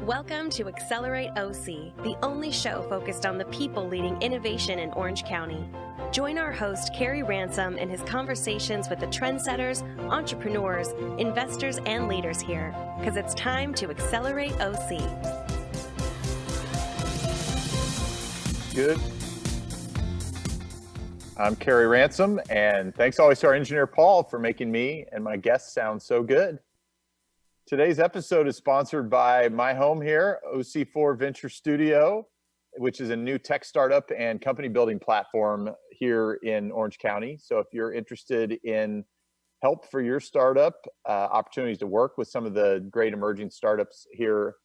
Welcome to Accelerate OC, the only show focused on the people leading innovation in Orange County. Join our host, Kerry Ransom, in his conversations with the trendsetters, entrepreneurs, investors, and leaders here, because it's time to Accelerate OC. Good. I'm Kerry Ransom, and thanks always to our engineer, Paul, for making me and my guests sound so good. Today's episode is sponsored by my home here, OC4 Venture Studio, which is a new tech startup and company building platform here in Orange County. So if you're interested in help for your startup, opportunities to work with some of the great emerging startups here,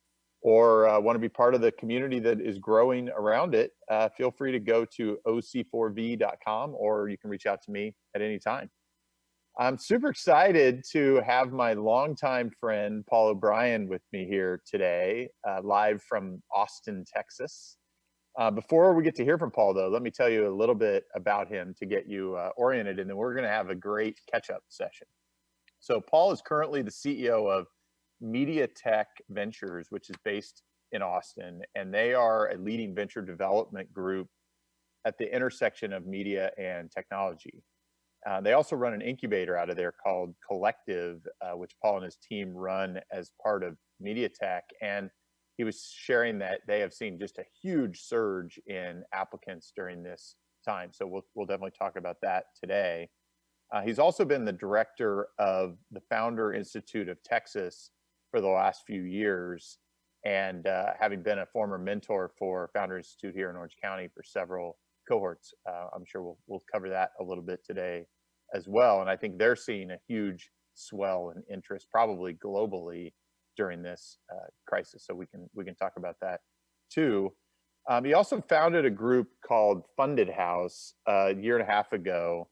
or want to be part of the community that is growing around it, feel free to go to oc4v.com, or you can reach out to me at any time. I'm super excited to have my longtime friend, Paul O-Brien, with me here today, live from Austin, Texas. Before we get to hear from Paul, though, let me tell you a little bit about him to get you oriented, and then we're going to have a great catch-up session. So Paul is currently the CEO of MediaTech Ventures, which is based in Austin, and they are a leading venture development group at the intersection of media and technology. They also run an incubator out of there called Collective, which Paul and his team run as part of MediaTech. And he was sharing that they have seen just a huge surge in applicants during this time. So we'll definitely talk about that today. He's also been the director of the Founder Institute of Texas for the last few years, and having been a former mentor for Founder Institute here in Orange County for several cohorts. I'm sure we'll cover that a little bit today as well. And I think they're seeing a huge swell in interest, probably globally, during this crisis. So we can talk about that too. He also founded a group called Funded House a year and a half ago,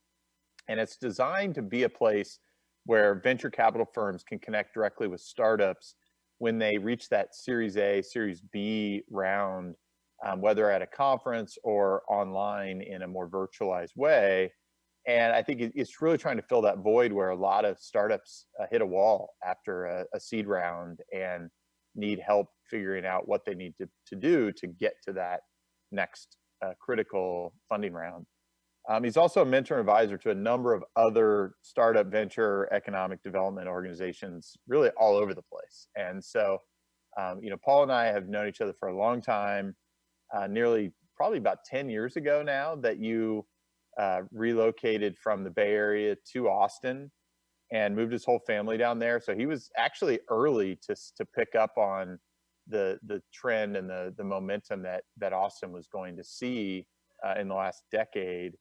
and it's designed to be a place where venture capital firms can connect directly with startups when they reach that Series A, Series B round, whether at a conference or online in a more virtualized way. And I think it's really trying to fill that void where a lot of startups hit a wall after a seed round and need help figuring out what they need to do to get to that next critical funding round. He's also a mentor and advisor to a number of other startup venture economic development organizations, really all over the place. And so, Paul and I have known each other for a long time. Probably about 10 years ago now that you relocated from the Bay Area to Austin and moved his whole family down there. So he was actually early to pick up on the trend and the momentum that Austin was going to see in the last decade.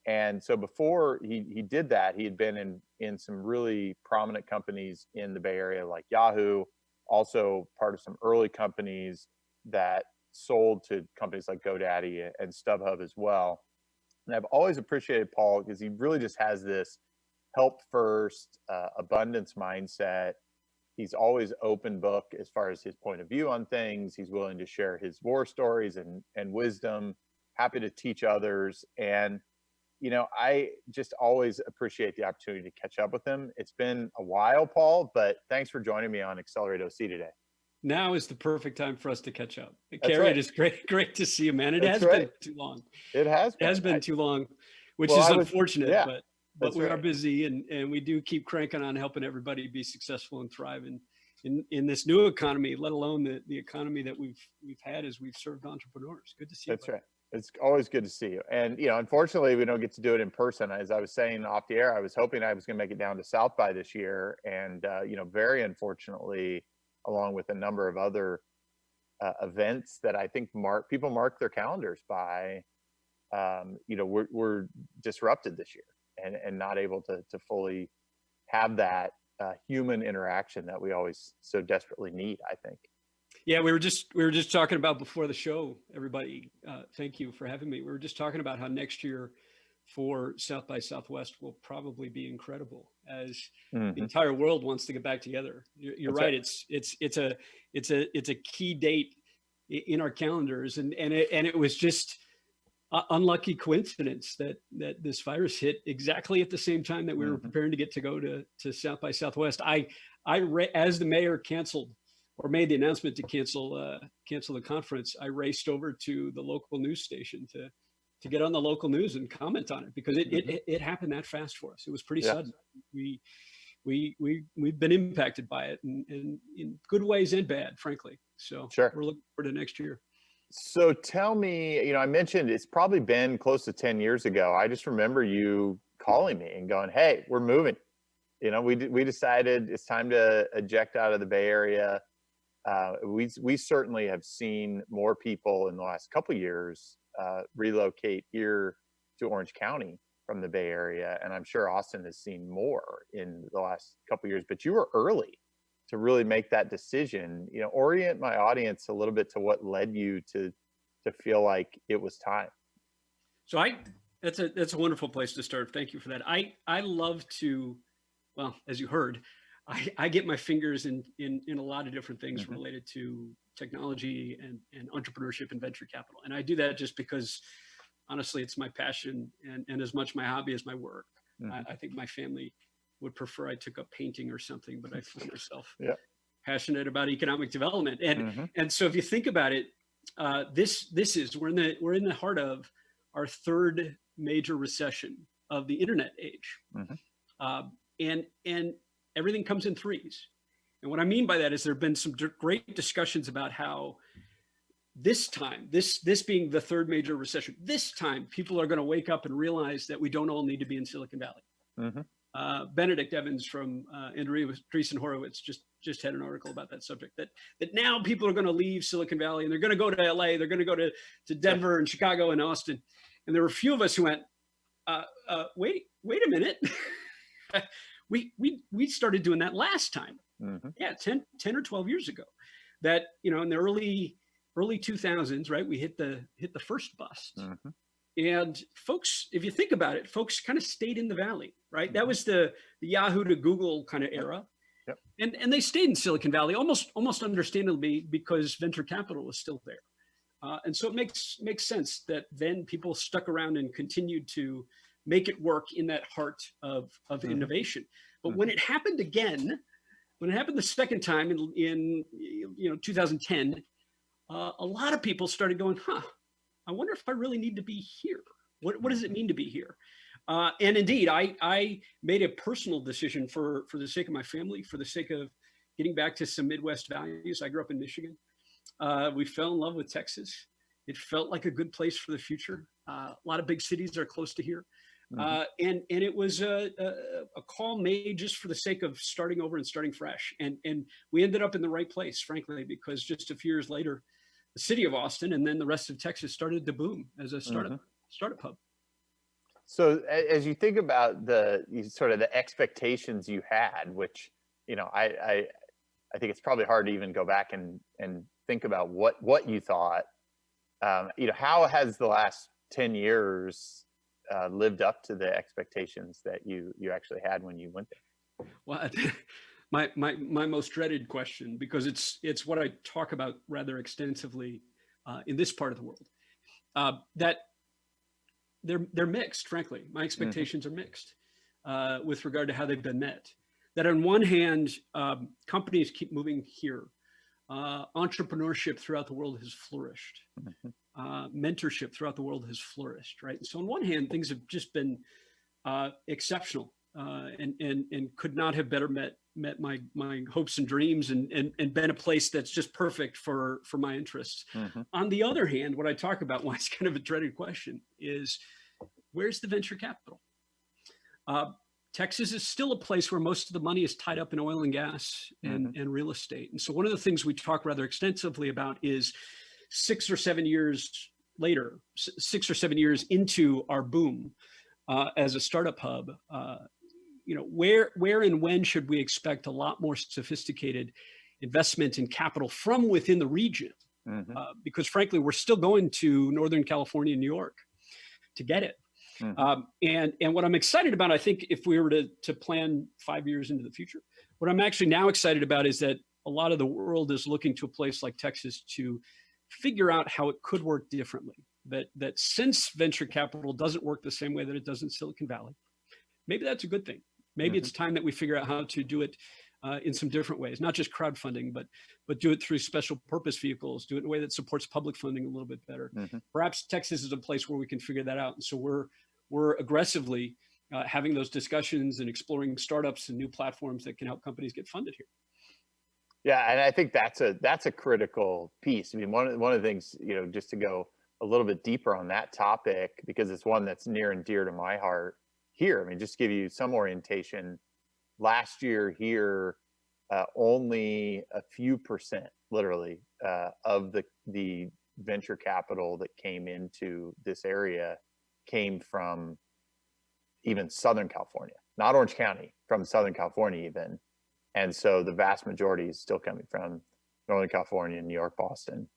And so before he did that, he had been in some really prominent companies in the Bay Area like Yahoo, also part of some early companies that sold to companies like GoDaddy and StubHub as well. And I've always appreciated Paul because he really just has this help first, abundance mindset. He's always open book as far as his point of view on things. He's willing to share his war stories and wisdom, happy to teach others. And, I just always appreciate the opportunity to catch up with him. It's been a while, Paul, but thanks for joining me on Accelerate OC today. Now is the perfect time for us to catch up. That's Kerry, right. It is great to see you, man. It That's has right. been too long. It has been too long, which is unfortunate, yeah, but we right. are busy and we do keep cranking on helping everybody be successful and thrive in this new economy, let alone the economy that we've had as we've served entrepreneurs. Good to see you. That's right. It's always good to see you. And, unfortunately, we don't get to do it in person. As I was saying off the air, I was hoping I was going to make it down to South by this year. And, very unfortunately, along with a number of other events that I think people mark their calendars by, we're disrupted this year and not able to fully have that human interaction that we always so desperately need, I think. Yeah, we were just talking about before the show, everybody, thank you for having me. We were just talking about how next year for South by Southwest will probably be incredible as the entire world wants to get back together. You're right. It's a key date in our calendars, and it was just unlucky coincidence that this virus hit exactly at the same time that we were preparing to go to South by Southwest. As the mayor canceled or made the announcement to cancel the conference, I raced over to the local news station to get on the local news and comment on it, because it happened that fast for us. It was pretty sudden. We've been impacted by it in good ways and bad, frankly. So we're looking forward to next year. So tell me, I mentioned it's probably been close to 10 years ago. I just remember you calling me and going, "Hey, we're moving. We decided it's time to eject out of the Bay Area." We certainly have seen more people in the last couple of years relocate here to Orange County from the Bay Area, and I'm sure Austin has seen more in the last couple of years. But you were early to really make that decision. Orient my audience a little bit to what led you to feel like it was time. So that's a wonderful place to start. Thank you for that. I love to, well, as you heard, I get my fingers in a lot of different things related to technology and entrepreneurship and venture capital. And I do that just because, honestly, it's my passion and as much my hobby as my work. I think my family would prefer I took up painting or something, but I find myself passionate about economic development. And so if you think about it, we're in the heart of our third major recession of the internet age. And everything comes in threes. And what I mean by that is there have been some great discussions about how this time, this being the third major recession, this time people are going to wake up and realize that we don't all need to be in Silicon Valley. Benedict Evans from Andreessen Horowitz just had an article about that subject, that now people are going to leave Silicon Valley and they're going to go to LA, they're going to go to Denver and Chicago and Austin. And there were a few of us who went, wait a minute. we started doing that last time. 10 or 12 years ago, that, in the early 2000s, right, we hit the first bust. And folks, if you think about it, folks kind of stayed in the Valley, right? That was the Yahoo to Google kind of era. And they stayed in Silicon Valley almost understandably, because venture capital was still there. And so it makes sense that then people stuck around and continued to make it work in that heart of innovation. But when it happened the second time in 2010, a lot of people started going, I wonder if I really need to be here. What does it mean to be here? And indeed, I made a personal decision for the sake of my family, for the sake of getting back to some Midwest values. I grew up in Michigan. We fell in love with Texas. It felt like a good place for the future. A lot of big cities are close to here. And it was a call made just for the sake of starting over and starting fresh. And we ended up in the right place, frankly, because just a few years later, the city of Austin and then the rest of Texas started to boom as a startup hub. So as you think about the expectations you had, which, I think it's probably hard to even go back and think about what you thought, how has the last 10 years lived up to the expectations that you actually had when you went there? Well, my most dreaded question, because it's what I talk about rather extensively in this part of the world, that they're mixed. Frankly, my expectations are mixed with regard to how they've been met. That on one hand, companies keep moving here. Entrepreneurship throughout the world has flourished. Mentorship throughout the world has flourished, right? So on one hand, things have just been exceptional and could not have better met my hopes and dreams and been a place that's just perfect for my interests. On the other hand, what I talk about, why it's kind of a dreaded question, is where's the venture capital? Texas is still a place where most of the money is tied up in oil and gas and real estate. And so one of the things we talk rather extensively about is 6 or 7 years later, 6 or 7 years into our boom as a startup hub, where and when should we expect a lot more sophisticated investment in capital from within the region? Because frankly, we're still going to Northern California and New York to get it. And what I'm excited about, I think if we were to plan 5 years into the future, what I'm actually now excited about is that a lot of the world is looking to a place like Texas to figure out how it could work differently. That since venture capital doesn't work the same way that it does in Silicon Valley, maybe that's a good thing. Maybe it's time that we figure out how to do it in some different ways, not just crowdfunding, but do it through special purpose vehicles, do it in a way that supports public funding a little bit better. Perhaps Texas is a place where we can figure that out. And so we're aggressively having those discussions and exploring startups and new platforms that can help companies get funded here. Yeah, and I think that's a critical piece. I mean, one of the things, just to go a little bit deeper on that topic, because it's one that's near and dear to my heart here. I mean, just to give you some orientation, last year here, only a few percent, literally, of the venture capital that came into this area came from even Southern California, not Orange County, from Southern California even. And so the vast majority is still coming from Northern California, New York, Boston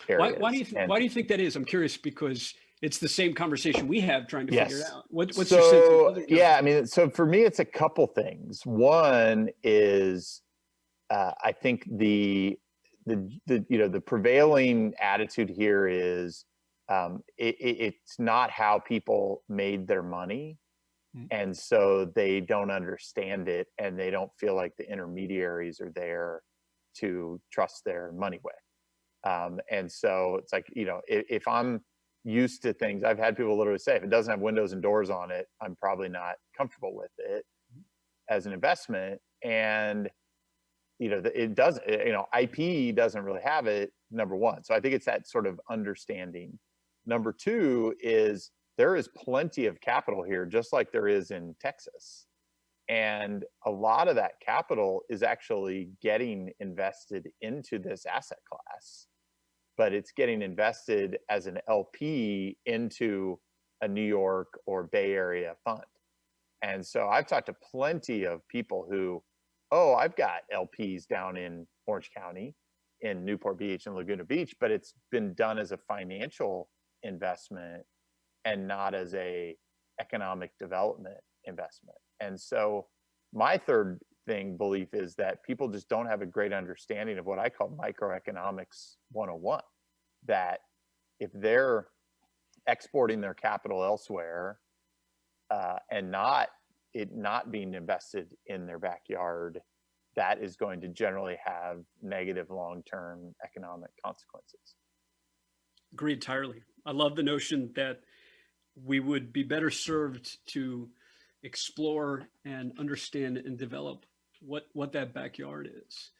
areas. Why do you think that is? I'm curious, because it's the same conversation we have trying to figure it out. What's your sense? Yeah, I mean, so for me, it's a couple things. One is, I think the prevailing attitude here is it's not how people made their money. And so they don't understand it, and they don't feel like the intermediaries are there to trust their money with. And so it's like, if I'm used to things, I've had people literally say, if it doesn't have windows and doors on it, I'm probably not comfortable with it as an investment. And, it doesn't, IP doesn't really have it, number one. So I think it's that sort of understanding. Number two is, there is plenty of capital here, just like there is in Texas. And a lot of that capital is actually getting invested into this asset class, but it's getting invested as an LP into a New York or Bay Area fund. And so I've talked to plenty of people who, I've got LPs down in Orange County, in Newport Beach and Laguna Beach, but it's been done as a financial investment and not as a economic development investment. And so my third belief is that people just don't have a great understanding of what I call microeconomics 101, that if they're exporting their capital elsewhere and not being invested in their backyard, that is going to generally have negative long-term economic consequences. Agreed entirely. I love the notion that we would be better served to explore and understand and develop what that backyard is,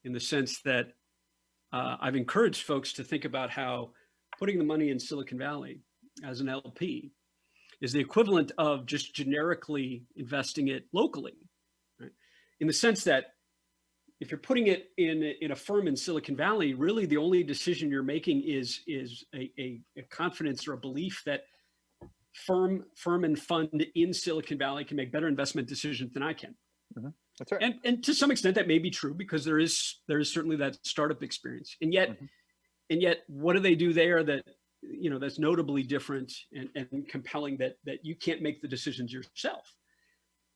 in the sense that I've encouraged folks to think about how putting the money in Silicon Valley as an LP is the equivalent of just generically investing it locally, right? In the sense that if you're putting it in a firm in Silicon Valley, really the only decision you're making is a confidence or a belief that firm and fund in Silicon Valley can make better investment decisions than I can. That's right. And to some extent that may be true, because there is certainly that startup experience. And yet what do they do there that, that's notably different and compelling that you can't make the decisions yourself?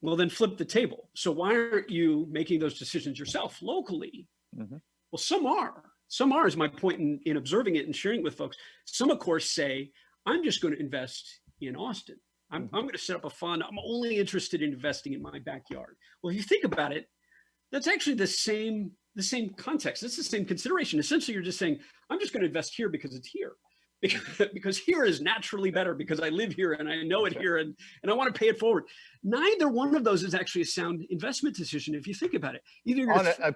Well, then flip the table. So why aren't you making those decisions yourself locally? Well, some are is my point in observing it and sharing it with folks. Some, of course, say, I'm just going to invest in Austin. I'm going to set up a fund. I'm only interested in investing in my backyard. Well, if you think about it, that's actually the same context. It's the same consideration. Essentially, you're just saying, I'm just going to invest here because it's here. Because here is naturally better, because I live here and I know it here and I want to pay it forward. Neither one of those is actually a sound investment decision if you think about it. Either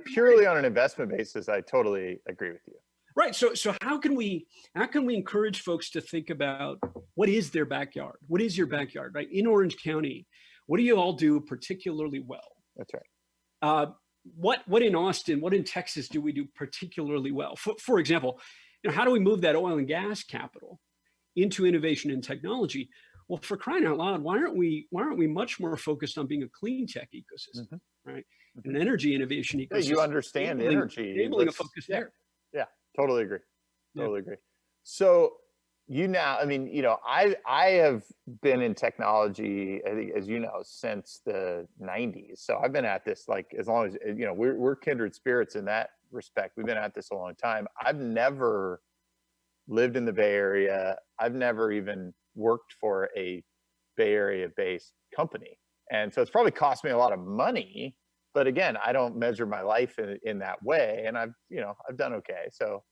purely on an investment basis, I totally agree with you. Right. So how can we encourage folks to think about what is their backyard? What is your backyard, right? In Orange County, what do you all do particularly well? That's right. What in Austin, what in Texas do we do particularly well? For example, how do we move that oil and gas capital into innovation and technology? Well, for crying out loud, why aren't we much more focused on being a clean tech ecosystem, right? An energy innovation ecosystem. Yeah, you understand energy. Enabling a focus there. Yeah, totally agree. Totally agree. So I have been in technology, I think, as you know, since the 90s. So I've been at this, like, as long as, we're kindred spirits in that respect. We've been at this a long time. I've never lived in the Bay Area. I've never even worked for a Bay Area based company. And so it's probably cost me a lot of money, but again, I don't measure my life in that way, and I've done okay. So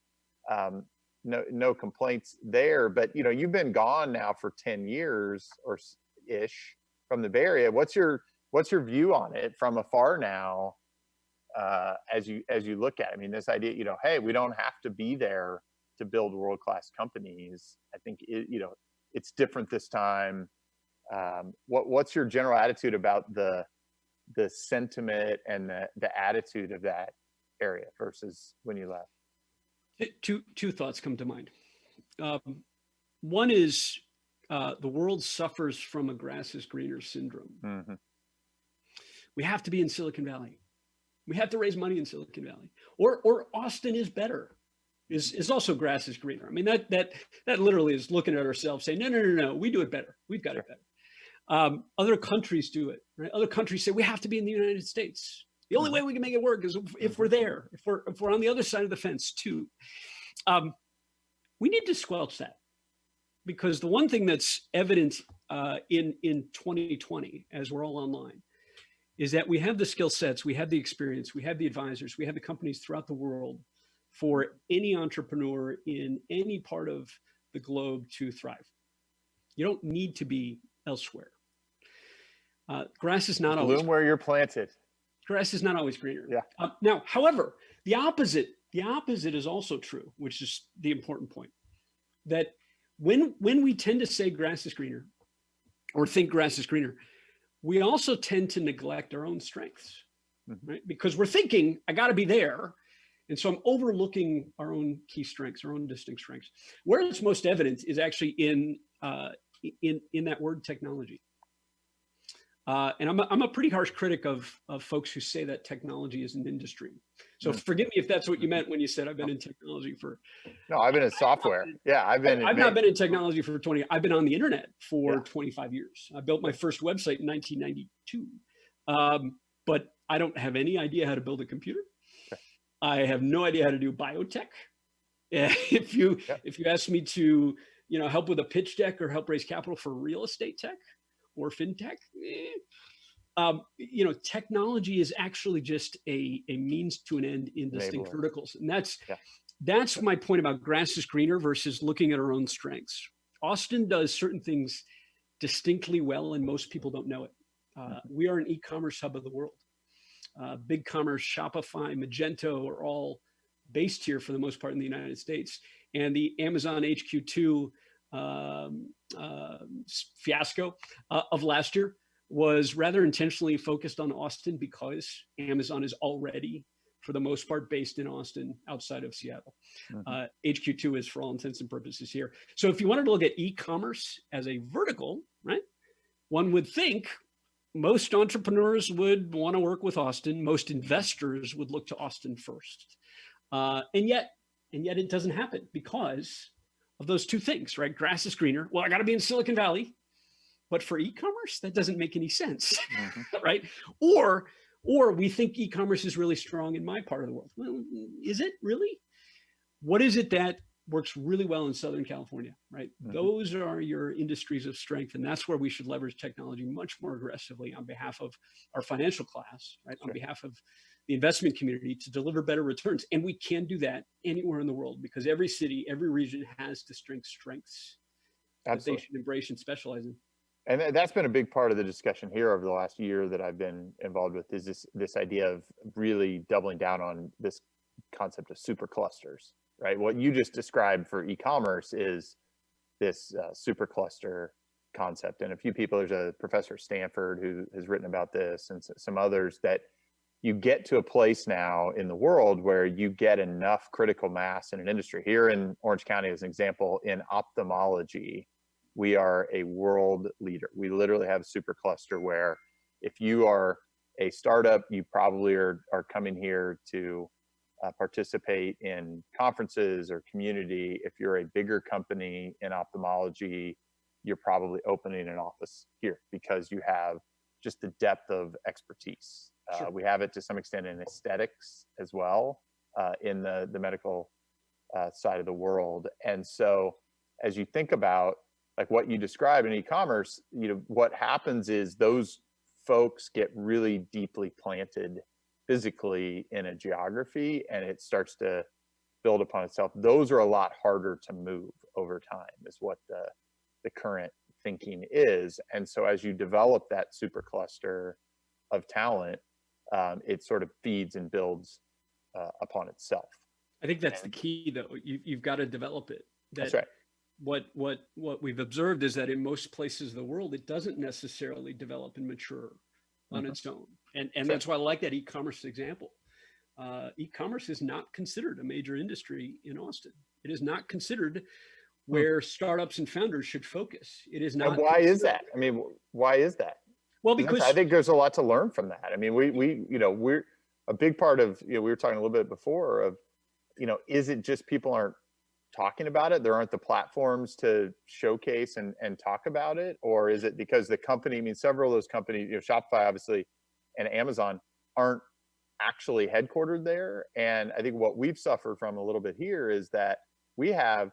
no complaints there. But you've been gone now for 10 years or ish from the Bay Area. What's your view on it from afar now, as you look at it? I mean, this idea, hey, we don't have to be there to build world-class companies. I think it's different this time. What's your general attitude about the sentiment and the attitude of that area versus when you left? Two thoughts come to mind. One is the world suffers from a grass is greener syndrome. Mm-hmm. We have to be in Silicon Valley. We have to raise money in Silicon Valley, or Austin is better. Is also grass is greener. I mean, that literally is looking at ourselves saying, no, we do it better. We've got it better. Other countries do it, right? Other countries say we have to be in the United States. The only way we can make it work is if we're there, if we're on the other side of the fence too. We need to squelch that, because the one thing that's evident in 2020, as we're all online, is that we have the skill sets, we have the experience, we have the advisors, we have the companies throughout the world for any entrepreneur in any part of the globe to thrive. You don't need to be elsewhere. Grass is not always bloom where you're planted. Grass is not always greener. Yeah. Now, however, the opposite is also true, which is the important point. That when we tend to say grass is greener, or think grass is greener, we also tend to neglect our own strengths, right? Because we're thinking, I got to be there. And so I'm overlooking our own key strengths, our own distinct strengths. Where it's most evident is actually in that word technology. And I'm a pretty harsh critic of folks who say that technology is an industry. So forgive me if that's what you meant when you said I've been in technology for. No, I've been in software. I've not been in technology for 20. I've been on the internet for 25 years. I built my first website in 1992, but I don't have any idea how to build a computer. Okay. I have no idea how to do biotech. If you ask me to help with a pitch deck or help raise capital for real estate tech or fintech, technology is actually just a means to an end in distinct verticals. And that's my point about grass is greener versus looking at our own strengths. Austin does certain things distinctly well, and most people don't know it. We are an e-commerce hub of the world. BigCommerce, Shopify, Magento are all based here for the most part in the United States. And the Amazon HQ2 fiasco of last year was rather intentionally focused on Austin, because Amazon is already, for the most part, based in Austin outside of Seattle. HQ2 is, for all intents and purposes, here. So if you wanted to look at e-commerce as a vertical, right, one would think most entrepreneurs would want to work with Austin. Most investors would look to Austin first. And yet it doesn't happen because of those two things, right? Grass is greener. Well, I got to be in Silicon Valley, but for e-commerce, that doesn't make any sense, right? Or we think e-commerce is really strong in my part of the world. Well, is it really? What is it that works really well in Southern California, right? Those are your industries of strength, and that's where we should leverage technology much more aggressively on behalf of our financial class, right? On behalf of the investment community to deliver better returns. And we can do that anywhere in the world, because every city, every region has distinct strengths that they should embrace and specialize in. And that's been a big part of the discussion here over the last year that I've been involved with, is this idea of really doubling down on this concept of super clusters, right? What you just described for e-commerce is this super cluster concept. And a few people, there's a professor at Stanford who has written about this, and some others, that you get to a place now in the world where you get enough critical mass in an industry. Here in Orange County, as an example, in ophthalmology, we are a world leader. We literally have a super cluster where if you are a startup, you probably are coming here to participate in conferences or community. If you're a bigger company in ophthalmology, you're probably opening an office here because you have just the depth of expertise. We have it to some extent in aesthetics as well, in the medical side of the world. And so as you think about like what you described in e-commerce, what happens is those folks get really deeply planted physically in a geography and it starts to build upon itself, those are a lot harder to move over time, is what the current thinking is. And so as you develop that supercluster of talent, it sort of feeds and builds upon itself. I think that's the key, though. You've got to develop it. That's right. What we've observed is that in most places of the world, it doesn't necessarily develop and mature on its own. And that's why I like that e-commerce example. E-commerce is not considered a major industry in Austin. It is not considered where startups and founders should focus. It is not. And why is that? I mean, why is that? Well, because I think there's a lot to learn from that. I mean, we're a big part of, we were talking a little bit before of, is it just people aren't talking about it? There aren't the platforms to showcase and talk about it? Or is it because the company, I mean, several of those companies, Shopify, obviously, and Amazon aren't actually headquartered there. And I think what we've suffered from a little bit here is that we have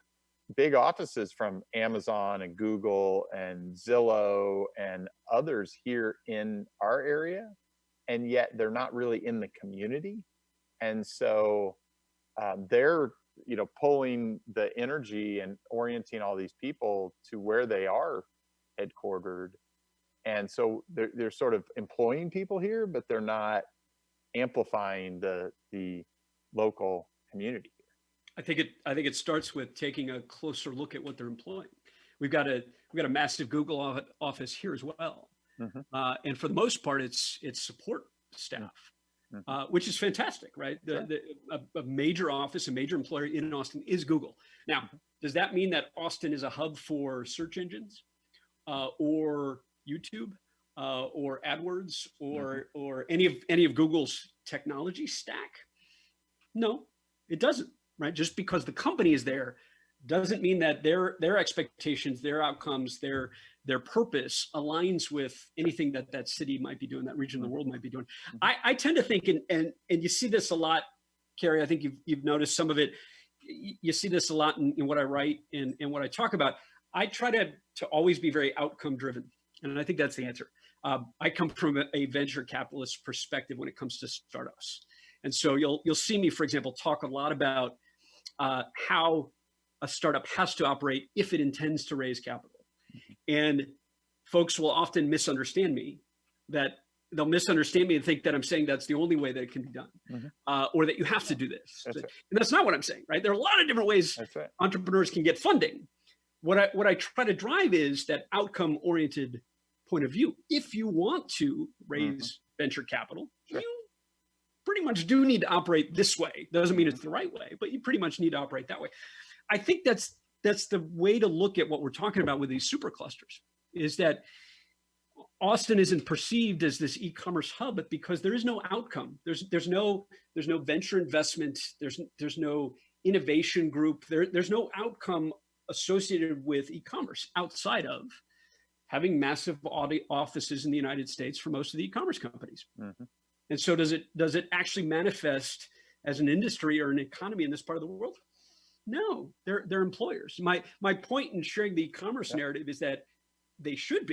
big offices from Amazon and Google and Zillow and others here in our area, and yet they're not really in the community. And so they're pulling the energy and orienting all these people to where they are headquartered. And so they're sort of employing people here, but they're not amplifying the local community. I think it starts with taking a closer look at what they're employing. We've got a massive Google office here as well, and for the most part, it's support staff, which is fantastic, right? A major office, a major employer in Austin is Google. Now, does that mean that Austin is a hub for search engines, or YouTube, or AdWords, or any of Google's technology stack? No, it doesn't. Right? Just because the company is there doesn't mean that their expectations, their outcomes, their purpose aligns with anything that city might be doing, that region of the world might be doing. I tend to think, and you see this a lot, Carrie, I think you've noticed some of it. You see this a lot in what I write and what I talk about. I try to always be very outcome driven. And I think that's the answer. I come from a venture capitalist perspective when it comes to startups. And so you'll see me, for example, talk a lot about how a startup has to operate if it intends to raise capital. And folks will often misunderstand me, that they'll misunderstand me and think that I'm saying that's the only way that it can be done, or that you have to do this. And that's not what I'm saying, right? There are a lot of different ways entrepreneurs can get funding. What I try to drive is that outcome-oriented point of view. If you want to raise venture capital, you pretty much do need to operate this way. Doesn't mean it's the right way, but you pretty much need to operate that way. I think that's the way to look at what we're talking about with these superclusters, is that Austin isn't perceived as this e-commerce hub, but because there is no outcome. There's no venture investment. There's no innovation group. There's no outcome associated with e-commerce outside of having massive offices in the United States for most of the e-commerce companies. And so does it actually manifest as an industry or an economy in this part of the world? No, they're employers. My point in sharing the e-commerce narrative is that we should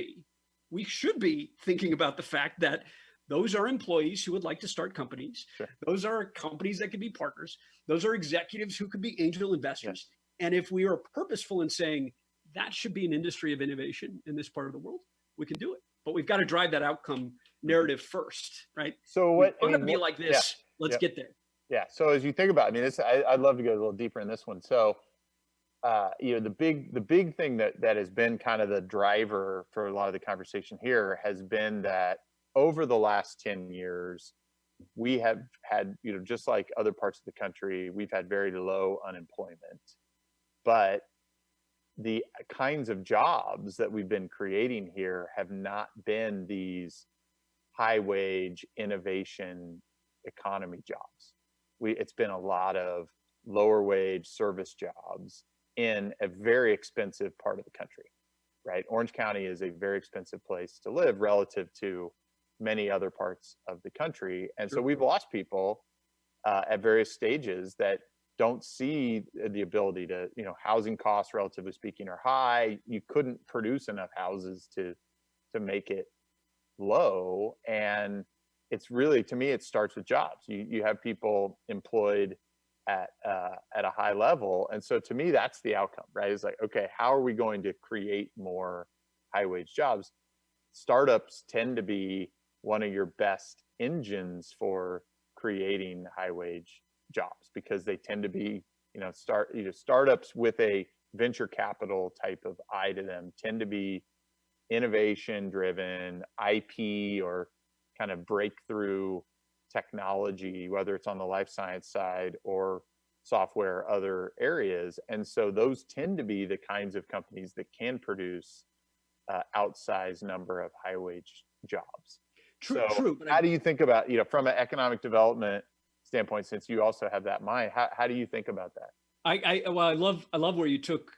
be thinking about the fact that those are employees who would like to start companies. Those are companies that could be partners. Those are executives who could be angel investors. And if we are purposeful in saying that should be an industry of innovation in this part of the world, we can do it. But we've got to drive that outcome narrative first, right? So what going to be like this? Let's get there. Yeah. So as you think about, I'd love to go a little deeper in this one. So, the big thing that has been kind of the driver for a lot of the conversation here has been that over the last 10 years, we have had, just like other parts of the country, we've had very low unemployment, but the kinds of jobs that we've been creating here have not been these high wage innovation economy jobs. It's been a lot of lower wage service jobs in a very expensive part of the country, right? Orange County is a very expensive place to live relative to many other parts of the country. And so we've lost people at various stages that don't see the ability to, housing costs, relatively speaking, are high. You couldn't produce enough houses to make it low. And it's really, to me, it starts with jobs. You have people employed at a high level. And so to me, that's the outcome, right? It's like, okay, how are we going to create more high wage jobs? Startups tend to be one of your best engines for creating high wage jobs, because they tend to be, startups with a venture capital type of eye to them tend to be innovation driven, IP or kind of breakthrough technology, whether it's on the life science side or software, other areas. And so those tend to be the kinds of companies that can produce outsized number of high wage jobs. True. How do you think about, from an economic development standpoint, since you also have that in mind, how do you think about that? I love where you took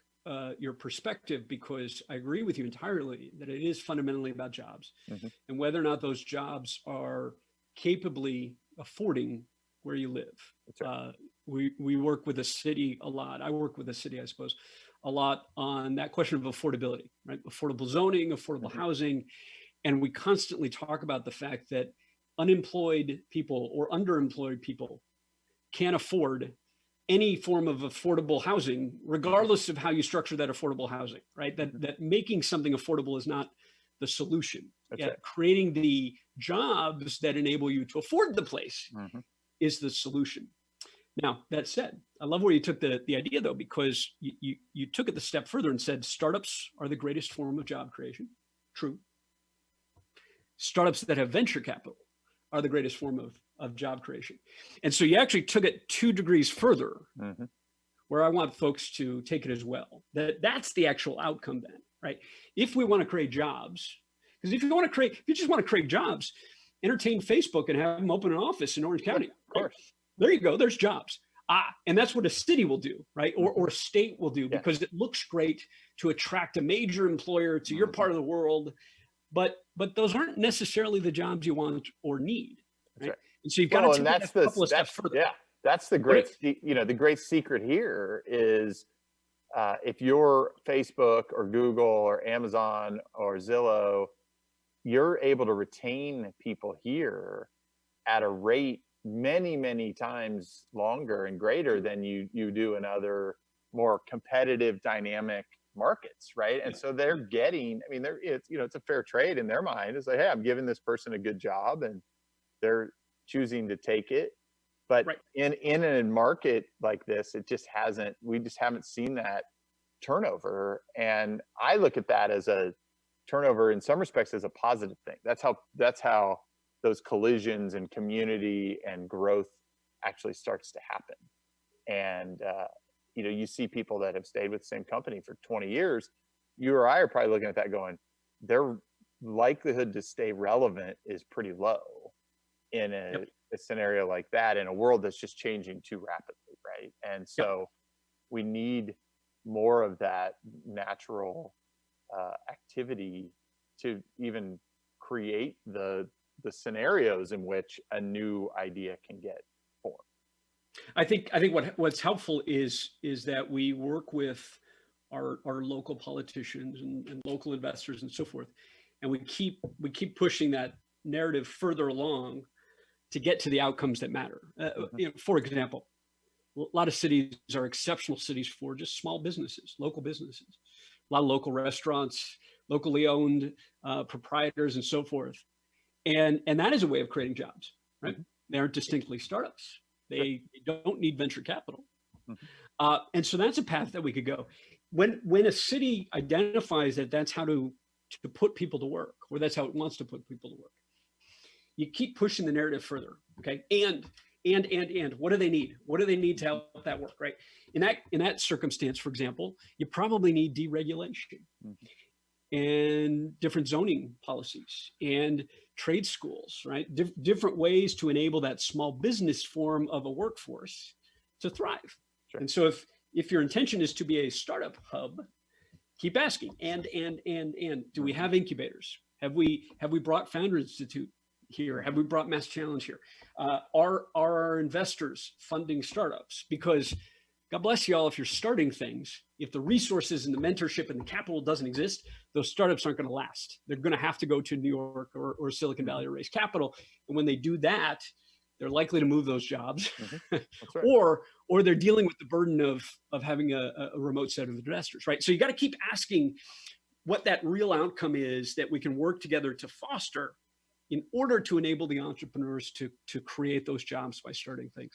your perspective, because I agree with you entirely that it is fundamentally about jobs, and whether or not those jobs are capably affording where you live. That's right. We work with a city a lot. I work with a city, I suppose, a lot on that question of affordability, right? Affordable zoning, affordable housing. And we constantly talk about the fact that unemployed people or underemployed people can't afford any form of affordable housing, regardless of how you structure that affordable housing, right? That making something affordable is not the solution. Right. Creating the jobs that enable you to afford the place is the solution. Now, that said, I love where you took the idea, though, because you took it the step further and said startups are the greatest form of job creation. True. Startups that have venture capital are the greatest form of job creation. And so you actually took it 2 degrees further, where I want folks to take it as well. That's the actual outcome then, right? If we want to create jobs, because if you just want to create jobs, entertain Facebook and have them open an office in Orange County. Of course. Right? There you go, there's jobs. And that's what a city will do, right? Or a state will do, because it looks great to attract a major employer to your part of the world. But those aren't necessarily the jobs you want or need. Right? And so you've got to take that a couple of steps further. Yeah, that's the great, the great secret here is if you're Facebook or Google or Amazon or Zillow, you're able to retain people here at a rate many, many times longer and greater than you do in other more competitive, dynamic markets, right? And so they're getting, it's a fair trade in their mind. It's like, hey, I'm giving this person a good job and they're choosing to take it. But in a market like this, we just haven't seen that turnover. And I look at that as a turnover in some respects as a positive thing. That's how those collisions and community and growth actually starts to happen. And you see people that have stayed with the same company for 20 years. You or I are probably looking at that going, their likelihood to stay relevant is pretty low in a scenario like that, in a world that's just changing too rapidly, right? And so we need more of that natural activity to even create the scenarios in which a new idea can get formed. I think what's helpful is that we work with our local politicians and local investors and so forth, and we keep pushing that narrative further along to get to the outcomes that matter. For example, a lot of cities are exceptional cities for just small businesses, local businesses, a lot of local restaurants, locally owned proprietors and so forth. And that is a way of creating jobs, right? They aren't distinctly startups. They don't need venture capital. And so that's a path that we could go. When a city identifies that that's how to put people to work, or that's how it wants to put people to work, you keep pushing the narrative further, okay? And what do they need? What do they need to help that work, right? In that circumstance, for example, you probably need deregulation and different zoning policies and trade schools, right? Different ways to enable that small business form of a workforce to thrive. Sure. And so if your intention is to be a startup hub, keep asking. And do we have incubators? Have we brought Founder Institute here? Have we brought Mass Challenge here? Are our investors funding startups? Because God bless you all if you're starting things. If the resources and the mentorship and the capital doesn't exist, those startups aren't going to last. They're going to have to go to New York or Silicon Valley to raise capital. And when they do that, they're likely to move those jobs, That's right. or they're dealing with the burden of having a remote set of investors, right? So you got to keep asking what that real outcome is that we can work together to foster in order to enable the entrepreneurs to create those jobs by starting things.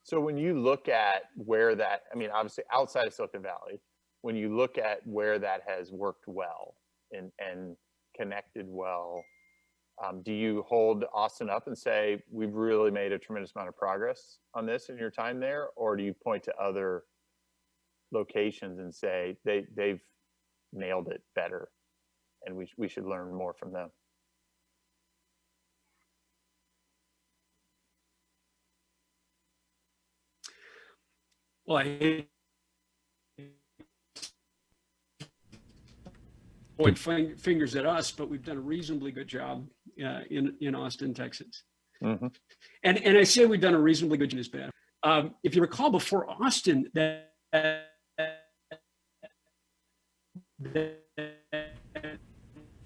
So when you look at where that, I mean, obviously outside of Silicon Valley, when you look at where that has worked well and connected well, do you hold Austin up and say, we've really made a tremendous amount of progress on this in your time there? Or do you point to other locations and say they've nailed it better and we should learn more from them? Well, I point fingers at us, but we've done a reasonably good job in Austin, Texas. And I say we've done a reasonably good job is bad. If you recall, before Austin, that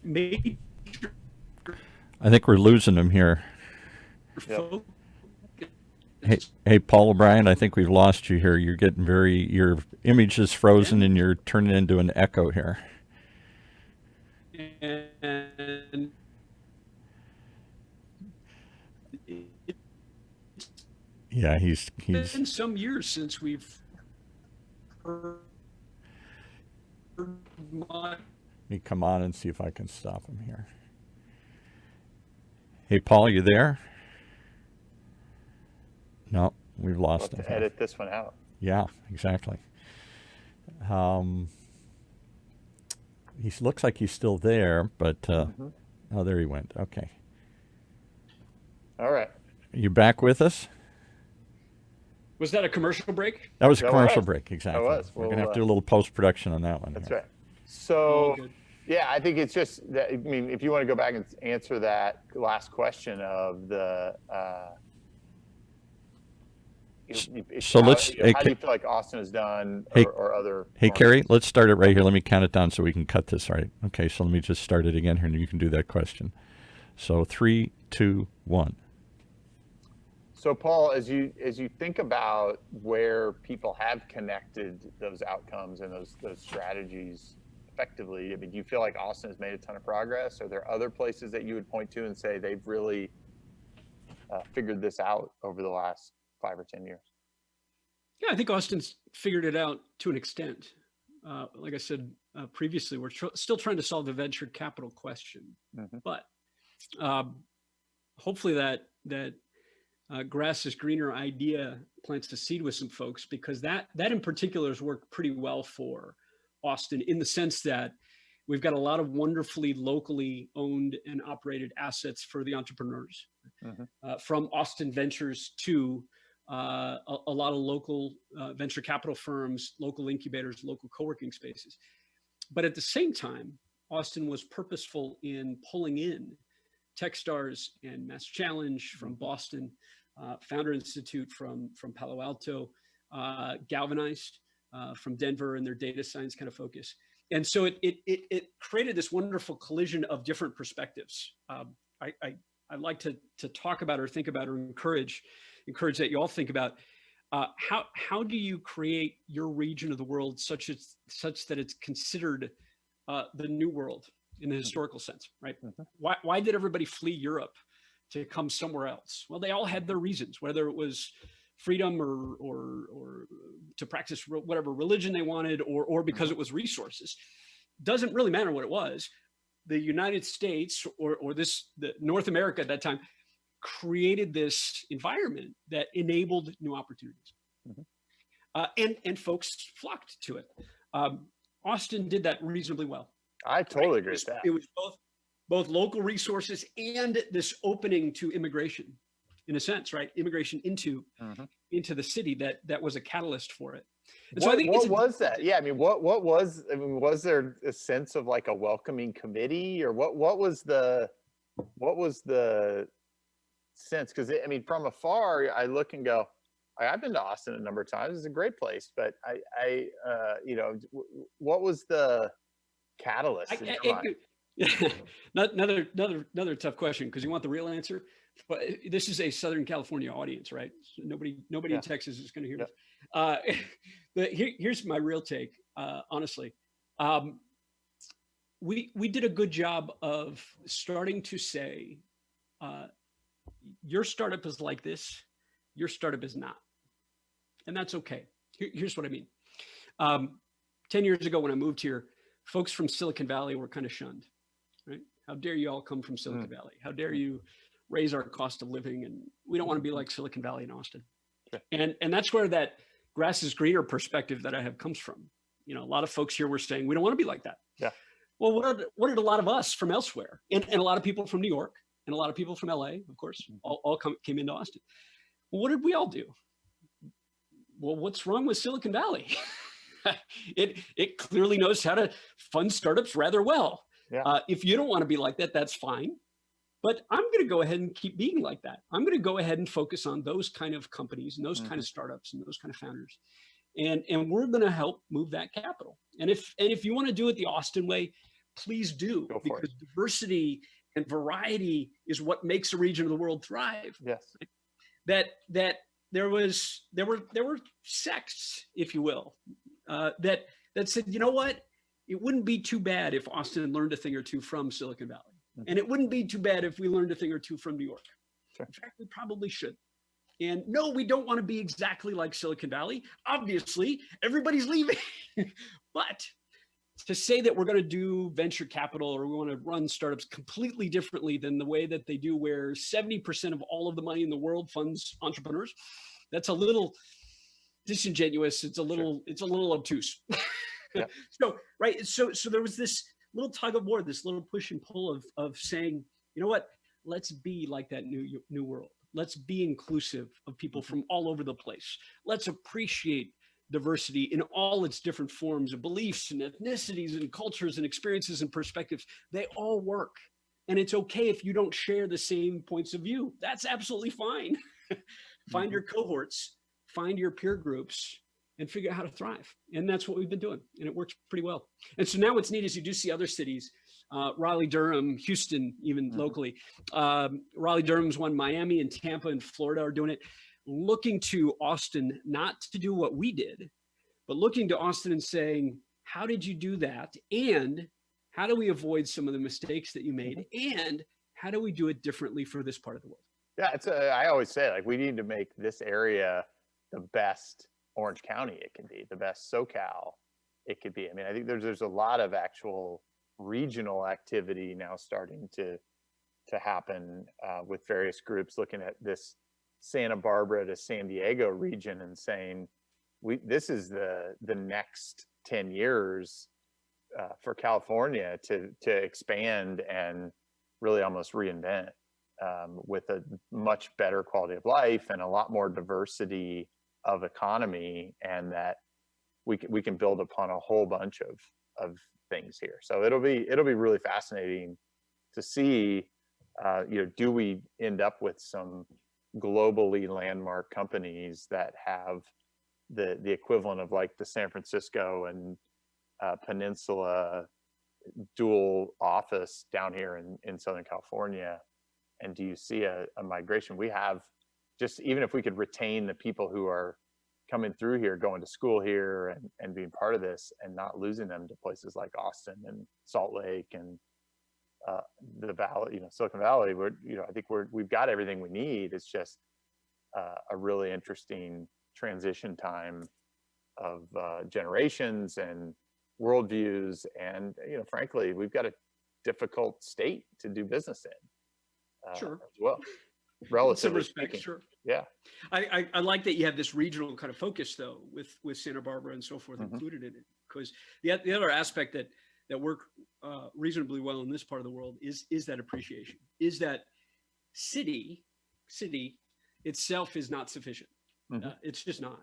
major, I think we're losing him here. Yep. Hey, Paul O-Brien, I think we've lost you here. You're getting your image is frozen and you're turning into an echo here. And Yeah, he's been some years since we've heard much. Let me come on and see if I can stop him here. Hey, Paul, you there? No, we've lost him. Edit this one out. Yeah, exactly. He looks like he's still there, but oh, there he went. Okay. All right. Are you back with us? Was that a commercial break? That was a commercial break, exactly. That was. We're going to have to do a little post-production on that one. That's here. right. So, good. yeah, I think it's just that, I mean, if you want to go back and answer that last question of the, So let's, how do you feel like Austin has done or other? Hey, Carrie, let's start it right here. Let me count it down so we can cut this right. Okay, so let me just start it again here and you can do that question. So 3, 2, 1. So Paul, as you think about where people have connected those outcomes and those strategies effectively, I mean, do you feel like Austin has made a ton of progress? Are there other places that you would point to and say they've really figured this out over the last 5 or 10 years? Yeah, I think Austin's figured it out to an extent. Like I said previously, we're still trying to solve the venture capital question, but hopefully that grass is greener idea plants a seed with some folks, because that in particular has worked pretty well for Austin in the sense that we've got a lot of wonderfully locally owned and operated assets for the entrepreneurs, from Austin Ventures to a lot of local venture capital firms, local incubators, local co-working spaces. But at the same time, Austin was purposeful in pulling in Techstars and Mass Challenge from Boston, Founder Institute from Palo Alto, Galvanized from Denver and their data science kind of focus. And so it created this wonderful collision of different perspectives. I like to talk about or think about or encourage that you all think about how do you create your region of the world such that it's considered the new world in the historical sense, right? Why did everybody flee Europe to come somewhere else? Well, they all had their reasons, whether it was freedom or to practice whatever religion they wanted, or because it was resources. Doesn't really matter what it was. The United States or the North America at that time created this environment that enabled new opportunities, and folks flocked to it. Austin did that reasonably well. I totally agree with that. It was both local resources and this opening to immigration, in a sense, right? Immigration into the city that was a catalyst for it. And so I think what was that? Yeah, I mean, was there a sense of like a welcoming committee, or what was the sense? Because I mean, from afar, I look and go, I've been to Austin a number of times. It's a great place, but what was the catalyst in your mind? Another tough question, because you want the real answer. But this is a Southern California audience, right? So nobody in Texas is going to hear this. But here's my real take. Honestly, we did a good job of starting to say, your startup is like this, your startup is not, and that's okay. Here's what I mean. 10 years ago, when I moved here, folks from Silicon Valley were kind of shunned, right? How dare you all come from Silicon Valley? How dare you raise our cost of living? And we don't want to be like Silicon Valley in Austin. And that's where that grass is greener perspective that I have comes from. A lot of folks here were saying, we don't want to be like that. Yeah. Well, what did a lot of us from elsewhere, and a lot of people from New York, and a lot of people from LA, of course, all came into Austin. Well, what did we all do? Well, what's wrong with Silicon Valley? It clearly knows how to fund startups rather well. Yeah. If you don't want to be like that, that's fine. But I'm going to go ahead and keep being like that. I'm going to go ahead and focus on those kind of companies and those kind of startups and those kind of founders. And we're going to help move that capital. And if you want to do it the Austin way, please do, because diversity and variety is what makes a region of the world thrive. Yes. That there were sects, if you will, that said, you know what, it wouldn't be too bad if Austin learned a thing or two from Silicon Valley, and it wouldn't be too bad if we learned a thing or two from New York. Sure. In fact, we probably should. And no, we don't want to be exactly like Silicon Valley. Obviously, everybody's leaving, but to say that we're going to do venture capital or we want to run startups completely differently than the way that they do, where 70% of all of the money in the world funds entrepreneurs, that's a little disingenuous. It's a little obtuse. Yeah. So there was this little tug of war, this little push and pull of saying, you know what, let's be like that new world. Let's be inclusive of people from all over the place. Let's appreciate diversity in all its different forms of beliefs and ethnicities and cultures and experiences and perspectives. They all work. And it's okay if you don't share the same points of view. That's absolutely fine. Find your cohorts, find your peer groups, and figure out how to thrive. And that's what we've been doing. And it works pretty well. And so now what's neat is you do see other cities, Raleigh, Durham, Houston, even locally. Raleigh, Durham's one, Miami and Tampa and Florida are doing it, looking to Austin, not to do what we did, but looking to Austin and saying, how did you do that? And how do we avoid some of the mistakes that you made? And how do we do it differently for this part of the world? Yeah, I always say, like, we need to make this area the best Orange County it can be, the best SoCal it could be. I mean, I think there's a lot of actual regional activity now starting to happen with various groups looking at this Santa Barbara to San Diego region and saying, this is the next 10 years for California to expand and really almost reinvent with a much better quality of life and a lot more diversity of economy, and that we can build upon a whole bunch of things here. So it'll be really fascinating to see, do we end up with some globally landmark companies that have the equivalent of like the San Francisco and Peninsula dual office down here in Southern California? And do you see a migration? We have, just even if we could retain the people who are coming through here, going to school here and being part of this, and not losing them to places like Austin and Salt Lake and the Valley, Silicon Valley, where, I think we've got everything we need. It's just a really interesting transition time of generations and worldviews. And, frankly, we've got a difficult state to do business in sure. as well. Relatively respect, speaking. sure. Yeah. I like that you have this regional kind of focus, though, with Santa Barbara and so forth included in it, because the other aspect that work reasonably well in this part of the world is that appreciation, is that city itself is not sufficient. It's just not.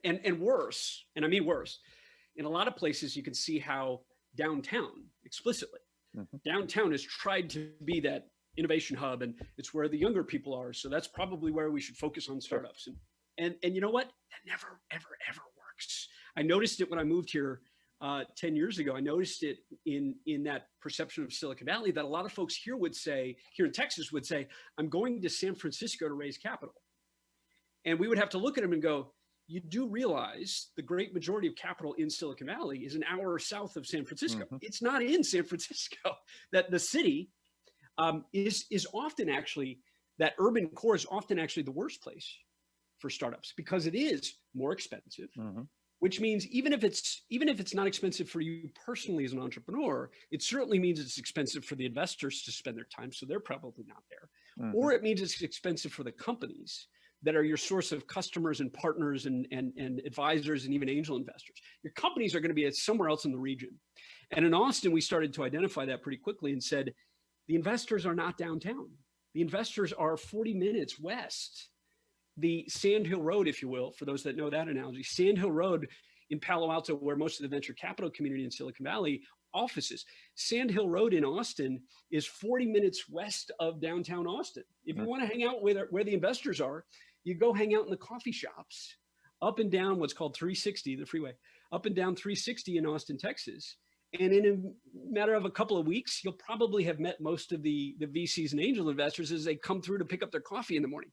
And worse, and I mean worse, in a lot of places you can see how downtown explicitly, downtown has tried to be that innovation hub, and it's where the younger people are. So that's probably where we should focus on startups. And you know what? That never, ever, ever works. I noticed it when I moved here 10 years ago. I noticed it in that perception of Silicon Valley that a lot of folks here in Texas would say, I'm going to San Francisco to raise capital. And we would have to look at them and go, you do realize the great majority of capital in Silicon Valley is an hour south of San Francisco. Mm-hmm. It's not in San Francisco. That the city is often actually, that urban core is often actually the worst place for startups because it is more expensive. Mm-hmm. Which means even if it's not expensive for you personally as an entrepreneur, it certainly means it's expensive for the investors to spend their time, so they're probably not there. Mm-hmm. Or it means it's expensive for the companies that are your source of customers and partners and advisors and even angel investors. Your companies are going to be somewhere else in the region. And in Austin, we started to identify that pretty quickly and said, the investors are not downtown. The investors are 40 minutes west. The Sand Hill Road, if you will, for those that know that analogy, Sand Hill Road in Palo Alto, where most of the venture capital community in Silicon Valley offices. Sand Hill Road in Austin is 40 minutes west of downtown Austin. If you want to hang out where the investors are, you go hang out in the coffee shops up and down what's called 360, the freeway, up and down 360 in Austin, Texas. And in a matter of a couple of weeks, you'll probably have met most of the VCs and angel investors as they come through to pick up their coffee in the morning.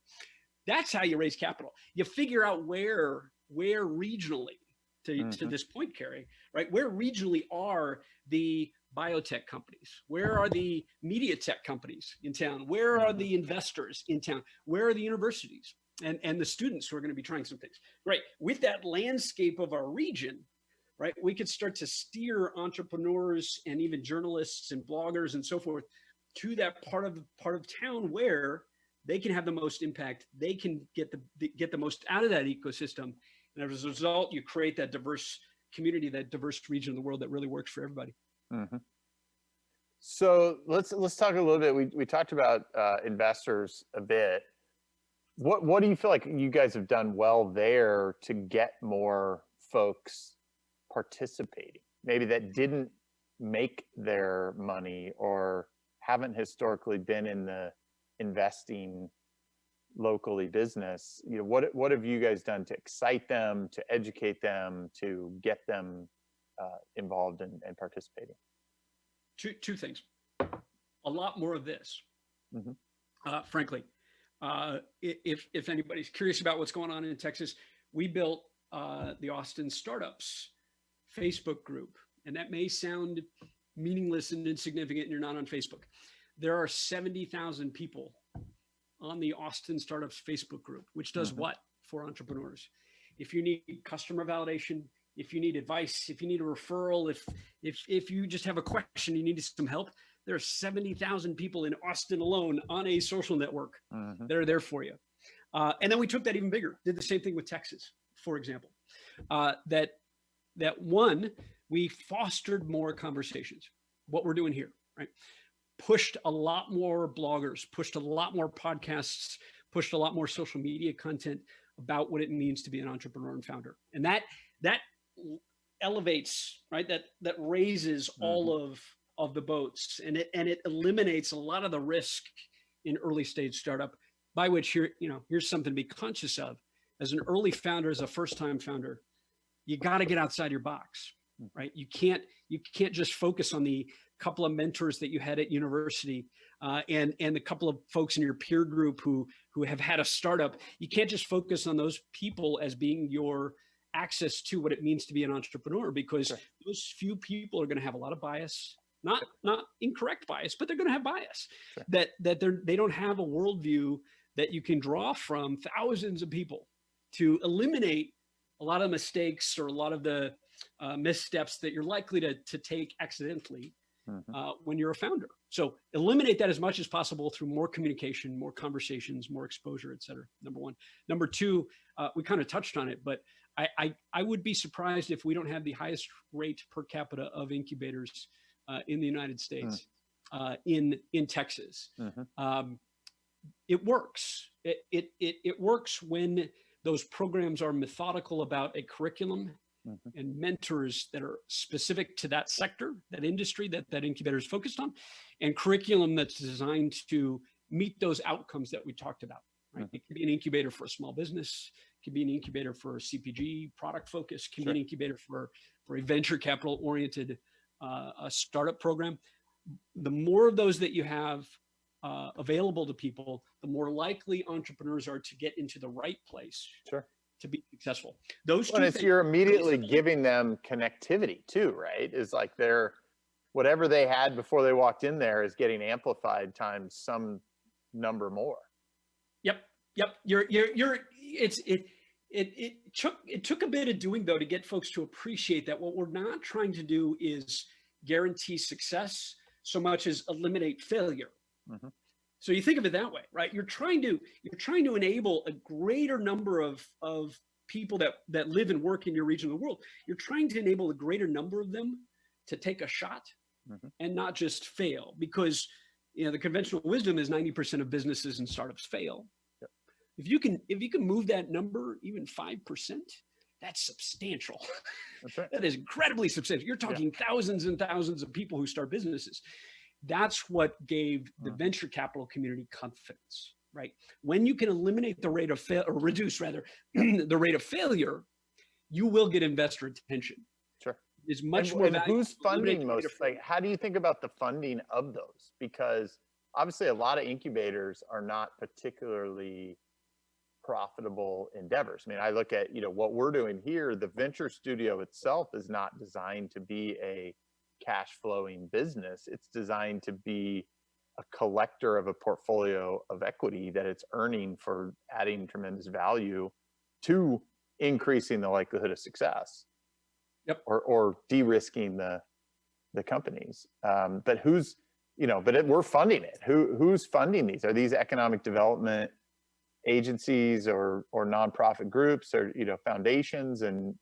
That's how you raise capital. You figure out where regionally, to this point, Carrie, right? Where regionally are the biotech companies? Where are the MediaTech companies in town? Where are the investors in town? Where are the universities and the students who are going to be trying some things? Right. With that landscape of our region, right, we could start to steer entrepreneurs and even journalists and bloggers and so forth to that part of town where they can have the most impact. They can get the most out of that ecosystem. And as a result, you create that diverse community, that diverse region of the world that really works for everybody. Mm-hmm. So let's talk a little bit. We talked about investors a bit. What do you feel like you guys have done well there to get more folks participating? Maybe that didn't make their money or haven't historically been in the investing locally business. You know, what have you guys done to excite them, to educate them, to get them involved and participating? Two things. A lot more of this, frankly. If anybody's curious about what's going on in Texas, we built the Austin Startups Facebook group, and that may sound meaningless and insignificant and you're not on Facebook. There are 70,000 people on the Austin Startups Facebook group, which does what for entrepreneurs? If you need customer validation, if you need advice, if you need a referral, if you just have a question, you need some help, there are 70,000 people in Austin alone on a social network that are there for you. And then we took that even bigger, did the same thing with Texas, for example, that one, we fostered more conversations, what we're doing here, right? Pushed a lot more bloggers, pushed a lot more podcasts, pushed a lot more social media content about what it means to be an entrepreneur and founder. And that elevates, right? That raises all of the boats, and it eliminates a lot of the risk in early stage startup, by which here's something to be conscious of. As an early founder, as a first-time founder, you got to get outside your box, right? You can't just focus on the couple of mentors that you had at university and the couple of folks in your peer group who have had a startup. You can't just focus on those people as being your access to what it means to be an entrepreneur, because those few people are going to have a lot of bias, not incorrect bias, but they're going to have bias that they don't have a worldview that you can draw from thousands of people to eliminate a lot of mistakes or a lot of the missteps that you're likely to take accidentally when you're a founder. So eliminate that as much as possible through more communication, more conversations, more exposure, et cetera. Number one. Number two, we kind of touched on it, but I would be surprised if we don't have the highest rate per capita of incubators in the United States, in Texas. It works. It works when those programs are methodical about a curriculum and mentors that are specific to that sector, that industry that incubator is focused on, and curriculum that's designed to meet those outcomes that we talked about. right? It can be an incubator for a small business, it can be an incubator for a CPG product focus, can be an incubator for a venture capital oriented a startup program. The more of those that you have available to people, the more likely entrepreneurs are to get into the right place to be successful. Those two things, you're immediately giving them connectivity too, right? Is like they're, whatever they had before they walked in there is getting amplified times some number more. Yep. It took a bit of doing though to get folks to appreciate that what we're not trying to do is guarantee success so much as eliminate failure. So you think of it that way, right? You're trying to enable a greater number of people that live and work in your region of the world. You're trying to enable a greater number of them to take a shot and not just fail, because the conventional wisdom is 90% of businesses and startups fail. If you can move that number even 5%, that's substantial. That's right. That is incredibly substantial. You're talking thousands and thousands of people who start businesses. That's what gave the venture capital community confidence, right? When you can eliminate the rate of or reduce rather the rate of failure, you will get investor attention. Sure. Is much more. And who's funding most? Like, how do you think about the funding of those? Because obviously, a lot of incubators are not particularly profitable endeavors. I mean, I look at what we're doing here. The venture studio itself is not designed to be a cash flowing business. It's designed to be a collector of a portfolio of equity that it's earning for adding tremendous value to increasing the likelihood of success. Or de-risking the companies. But who's, we're funding it. Who's funding these? Are these economic development agencies or nonprofit groups or foundations? And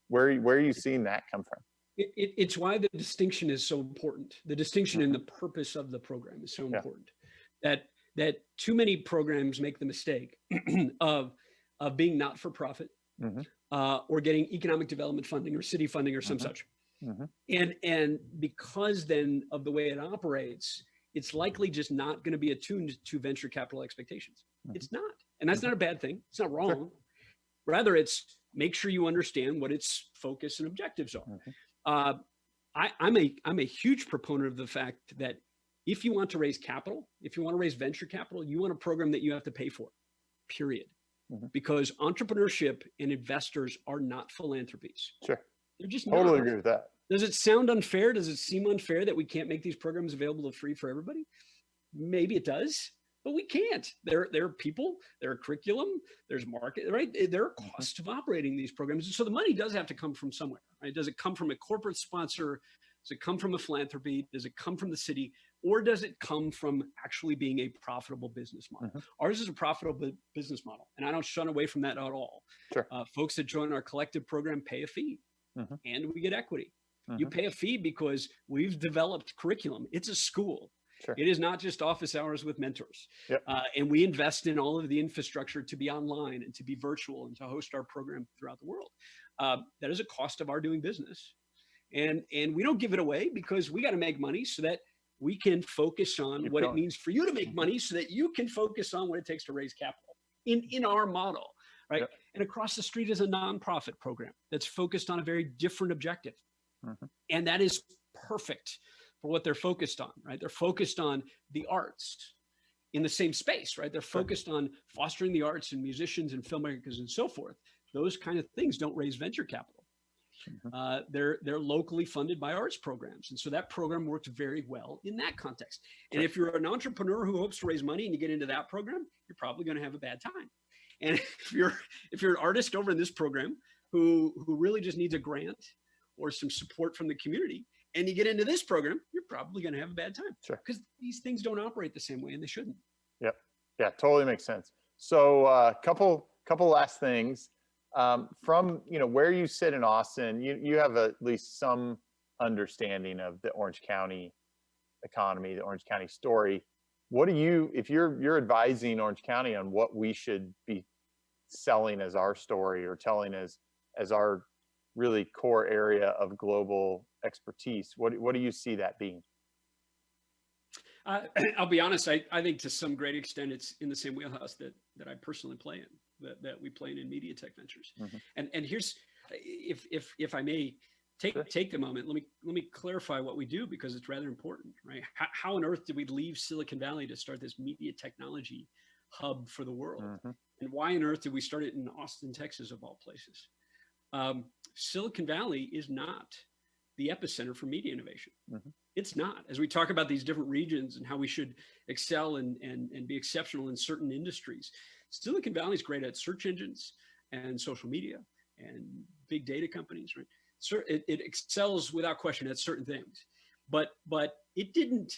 where are you seeing that come from? It's why the distinction is so important. The distinction in the purpose of the program is so important. That too many programs make the mistake of being not for profit. Or getting economic development funding or city funding or some such. And because then of the way it operates, it's likely just not going to be attuned to venture capital expectations. It's not. And that's not a bad thing. It's not wrong. Rather, it's make sure you understand what its focus and objectives are. I'm a huge proponent of the fact that if you want to raise capital, if you want to raise venture capital, you want a program that you have to pay for, period. Because entrepreneurship and investors are not philanthropies. Sure. They're just totally not. Agree with that. Does it sound unfair? Does it seem unfair that we can't make these programs available for free for everybody? Maybe it does, but we can't. There are people, there are curriculum, there's market, right? There are costs of operating these programs. So the money does have to come from somewhere, right? Does it come from a corporate sponsor? Does it come from a philanthropy? Does it come from the city? Or does it come from actually being a profitable business model? Ours is a profitable business model, and I don't shun away from that at all. Sure. Folks that join our collective program pay a fee, and we get equity. You pay a fee because we've developed curriculum. It's a school. Sure. It is not just office hours with mentors. And we invest in all of the infrastructure to be online and to be virtual and to host our program throughout the world. That is a cost of our doing business. And we don't give it away because we got to make money so that we can focus on what it means for you to make money so that you can focus on what it takes to raise capital in our model, right? And across the street is a nonprofit program that's focused on a very different objective. And that is perfect for what they're focused on, right? They're focused on the arts in the same space, right? They're focused on fostering the arts and musicians and filmmakers and so forth. Those kind of things don't raise venture capital. They're locally funded by arts programs. And so that program works very well in that context. And if you're an entrepreneur who hopes to raise money and you get into that program, you're probably going to have a bad time. And if you're an artist over in this program who really just needs a grant or some support from the community, and you get into this program, you're probably going to have a bad time. Sure. Because these things don't operate the same way, and they shouldn't. Yep. Yeah, totally makes sense. So couple last things. From where you sit in Austin, you have at least some understanding of the Orange County economy, the Orange County story. What do you, if you're advising Orange County on what we should be selling as our story or telling as our really core area of global expertise, what do you see that being? I'll be honest. I think to some great extent, it's in the same wheelhouse that I personally play in, that we play in MediaTech Ventures. And here's, if I may take the moment, let me clarify what we do, because it's rather important, right? How on earth did we leave Silicon Valley to start this media technology hub for the world? And why on earth did we start it in Austin, Texas, of all places? Silicon Valley is not the epicenter for media innovation. It's not. As we talk about these different regions and how we should excel and be exceptional in certain industries, Silicon Valley is great at search engines and social media and big data companies, right? So it excels without question at certain things, but it didn't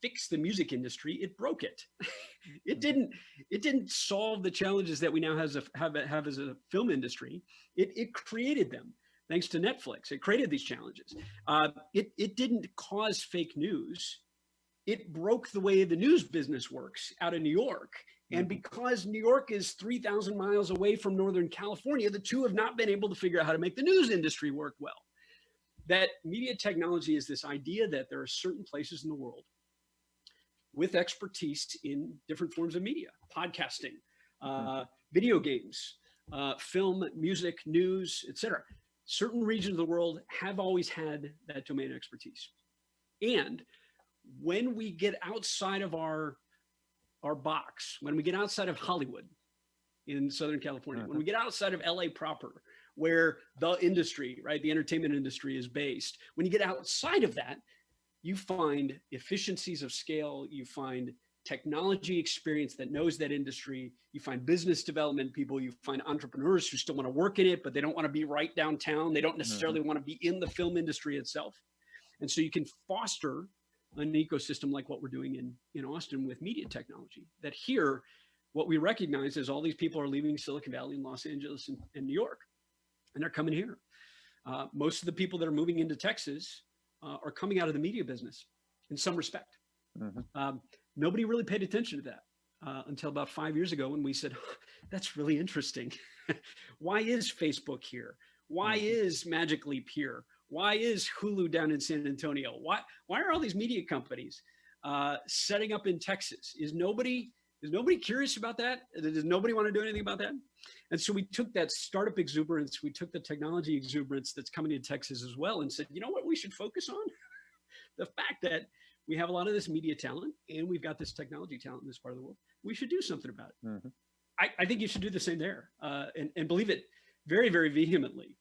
fix the music industry. It broke it. It didn't solve the challenges that we now have as a film industry. It created them. Thanks to Netflix, it created these challenges. It didn't cause fake news. It broke the way the news business works out of New York. And because New York is 3,000 miles away from Northern California, the two have not been able to figure out how to make the news industry work well. That media technology is this idea that there are certain places in the world with expertise in different forms of media, podcasting, video games, film, music, news, etc. Certain regions of the world have always had that domain expertise. And when we get outside of our box, when we get outside of Hollywood in Southern California, when we get outside of LA proper, where the industry, right, the entertainment industry is based, when you get outside of that, you find efficiencies of scale, you find technology experience that knows that industry, you find business development people, you find entrepreneurs who still want to work in it, but they don't want to be right downtown. They don't necessarily want to be in the film industry itself. And so you can foster an ecosystem like what we're doing in Austin with media technology. That here, what we recognize is all these people are leaving Silicon Valley and Los Angeles and New York, and they're coming here. Most of the people that are moving into Texas are coming out of the media business in some respect. Nobody really paid attention to that until about 5 years ago when we said, that's really interesting. Why is Facebook here? Why is Magic Leap here? Why is Hulu down in San Antonio? Why are all these media companies setting up in Texas? Is nobody curious about that? Does nobody want to do anything about that? And so we took that startup exuberance, we took the technology exuberance that's coming to Texas as well, and said, you know what we should focus on? The fact that we have a lot of this media talent and we've got this technology talent in this part of the world. We should do something about it. I think you should do the same there and believe it very, very vehemently.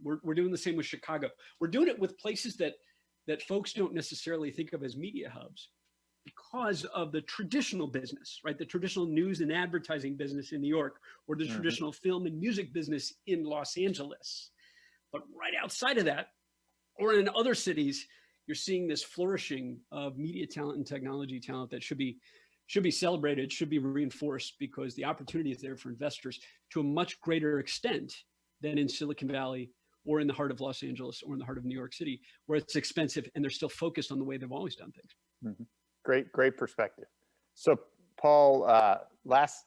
We're doing the same with Chicago. We're doing it with places that folks don't necessarily think of as media hubs because of the traditional business, right? The traditional news and advertising business in New York, or the traditional film and music business in Los Angeles. But right outside of that, or in other cities, you're seeing this flourishing of media talent and technology talent that should be celebrated, should be reinforced, because the opportunity is there for investors to a much greater extent than in Silicon Valley or in the heart of Los Angeles or in the heart of New York City, where it's expensive and they're still focused on the way they've always done things. Great perspective. So Paul, last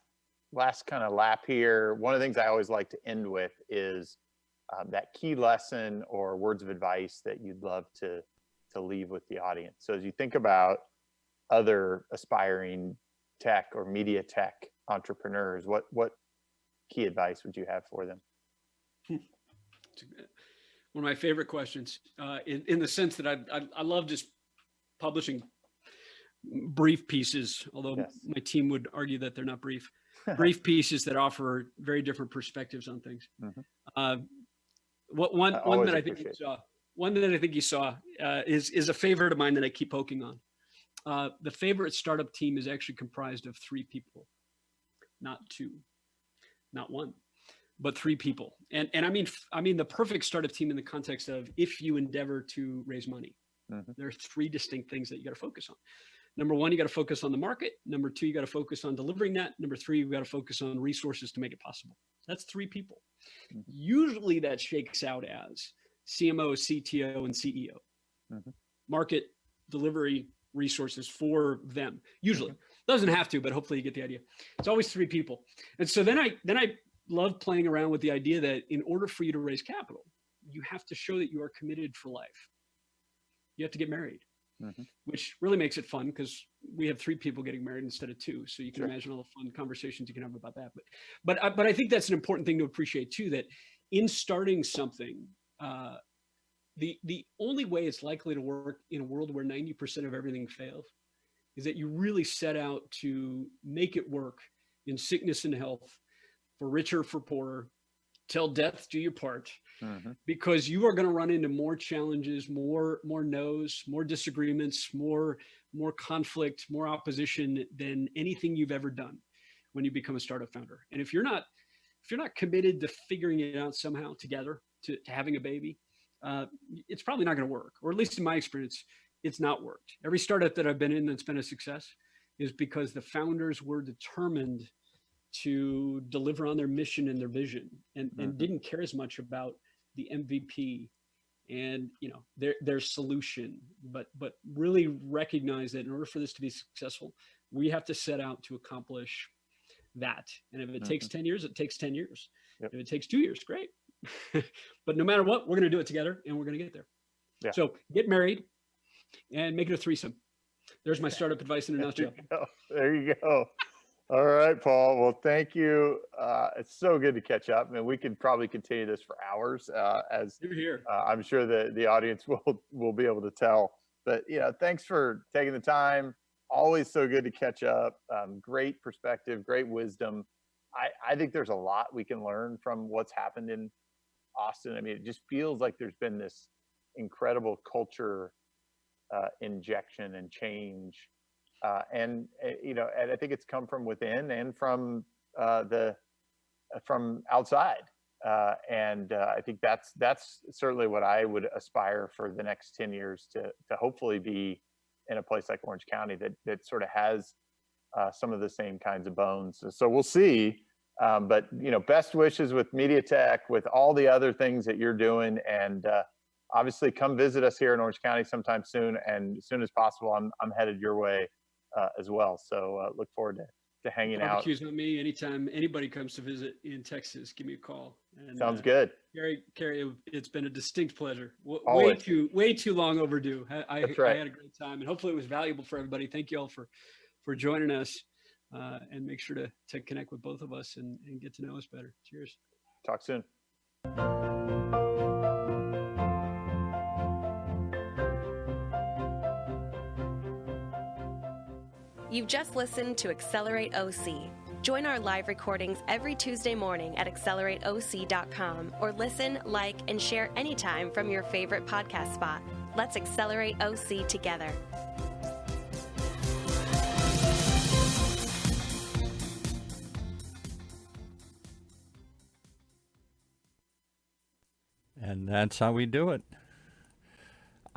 kind of lap here. One of the things I always like to end with is that key lesson or words of advice that you'd love to leave with the audience. So as you think about other aspiring tech or media tech entrepreneurs, what key advice would you have for them? One of my favorite questions, in the sense that I love just publishing brief pieces, although my team would argue that they're not brief. Brief pieces that offer very different perspectives on things. One that I think you saw is a favorite of mine that I keep poking on. The favorite startup team is actually comprised of 3 people, not 2, not 1, but 3 people. And I mean the perfect startup team in the context of if you endeavor to raise money. There are 3 distinct things that you got to focus on. Number 1, you got to focus on the market. Number 2, you got to focus on delivering that. Number 3, you got to focus on resources to make it possible. That's 3 people. Usually that shakes out as CMO, CTO, and CEO. Market, delivery, resources for them. Usually. Doesn't have to, but hopefully you get the idea. It's always 3 people. And so then I love playing around with the idea that in order for you to raise capital, you have to show that you are committed for life. You have to get married. which really makes it fun because we have 3 people getting married instead of 2. So you can imagine all the fun conversations you can have about that. But I think that's an important thing to appreciate too, that in starting something, the only way it's likely to work in a world where 90% of everything fails is that you really set out to make it work in sickness and health, for richer, for poorer, till death do you part, because you are going to run into more challenges, more no's, more disagreements, more conflict, more opposition than anything you've ever done when you become a startup founder. And if you're not committed to figuring it out somehow together, to having a baby, it's probably not going to work. Or at least in my experience, it's not worked. Every startup that I've been in that's been a success is because the founders were determined to deliver on their mission and their vision, and didn't care as much about the MVP and their solution, but really recognize that in order for this to be successful, we have to set out to accomplish that. And if it takes 10 years, it takes 10 years. If it takes 2 years, great. But no matter what, we're going to do it together, and we're going to get there. So get married and make it a threesome. There's my startup advice in a nutshell. There you go. All right, Paul. Well, thank you. It's so good to catch up. I mean, we could probably continue this for hours, as I'm sure the audience will be able to tell. But thanks for taking the time. Always so good to catch up. Great perspective, great wisdom. I think there's a lot we can learn from what's happened in Austin. I mean, it just feels like there's been this incredible culture injection and change. And I think it's come from within and from outside. And I think that's certainly what I would aspire for the next 10 years to hopefully be in a place like Orange County that sort of has some of the same kinds of bones. So we'll see. But best wishes with MediaTech, with all the other things that you're doing, and obviously come visit us here in Orange County sometime soon. And as soon as possible, I'm headed your way as well. So look forward to hanging out. Barbecues with me anytime anybody comes to visit in Texas. Give me a call. And, sounds good. Carrie, it's been a distinct pleasure. Always. Way too long overdue. I That's right. I had a great time, and hopefully it was valuable for everybody. Thank you all for joining us, and make sure to connect with both of us and get to know us better. Cheers. Talk soon. You've just listened to Accelerate OC. Join our live recordings every Tuesday morning at accelerateoc.com, or listen, like, and share anytime from your favorite podcast spot. Let's accelerate OC together. And that's how we do it.